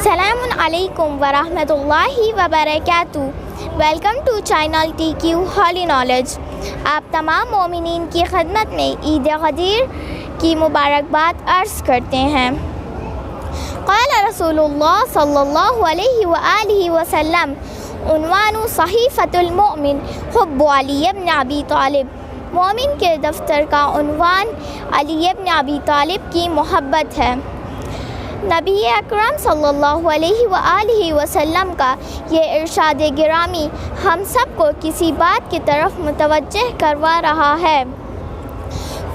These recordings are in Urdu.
السلام علیکم ورحمۃ اللہ وبرکاتہ۔ Welcome to channel TQ holy knowledge. آپ تمام مومنین کی خدمت میں عید غدیر کی مبارکباد عرض کرتے ہیں۔ قال رسول اللہ صلی اللہ علیہ وآلہ وسلم عنوان صحیفۃ المؤمن حب علی بن ابی طالب۔ مومن کے دفتر کا عنوان علی بن ابی طالب کی محبت ہے۔ نبی اکرم صلی اللہ علیہ وآلہ وسلم کا یہ ارشاد گرامی ہم سب کو کسی بات کی طرف متوجہ کروا رہا ہے،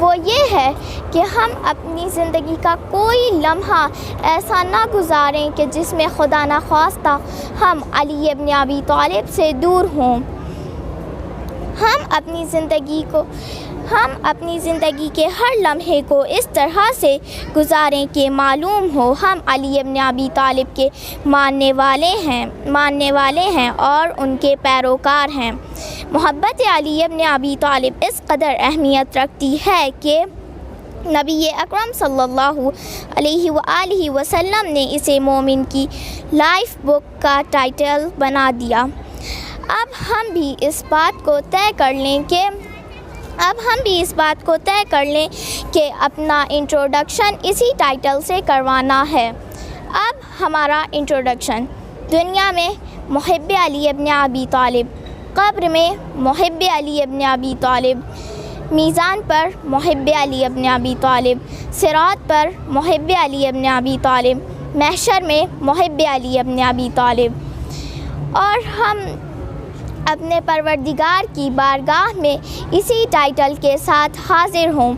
وہ یہ ہے کہ ہم اپنی زندگی کا کوئی لمحہ ایسا نہ گزاریں کہ جس میں خدا نخواستہ ہم علی بن ابی طالب سے دور ہوں۔ ہم اپنی زندگی کے ہر لمحے کو اس طرح سے گزاریں کہ معلوم ہو ہم علی بن ابی طالب کے ماننے والے ہیں اور ان کے پیروکار ہیں۔ محبت علی بن ابی طالب اس قدر اہمیت رکھتی ہے کہ نبی اکرم صلی اللہ علیہ وآلہ وسلم نے اسے مومن کی لائف بک کا ٹائٹل بنا دیا۔ اب ہم بھی اس بات کو طے کر لیں کہ اپنا انٹروڈکشن اسی ٹائٹل سے کروانا ہے۔ اب ہمارا انٹروڈکشن: دنیا میں محب علی بن ابی طالب، قبر میں محب علی بن ابی طالب، میزان پر محب علی بن ابی طالب، صراط پر محب علی بن ابی طالب، محشر میں محب علی بن ابی طالب۔ اور ہم اپنے پروردگار کی بارگاہ میں اسی ٹائٹل کے ساتھ حاضر ہوں،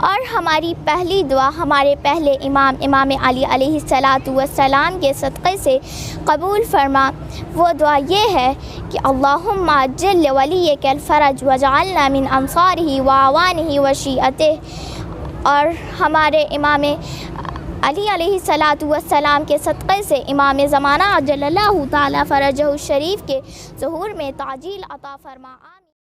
اور ہماری پہلی دعا ہمارے پہلے امام علی علیہ السلام کے صدقے سے قبول فرما۔ وہ دعا یہ ہے کہ اللہم عجل لولیک الفرج وجعلنا من انصارہ واعوانہ وشیعتہ۔ اور ہمارے امام علی علیہ السلام کے صدقے سے امام زمانہ عجل اللہ تعالی فرجہ الشریف کے ظہور میں تعجیل عطا فرما۔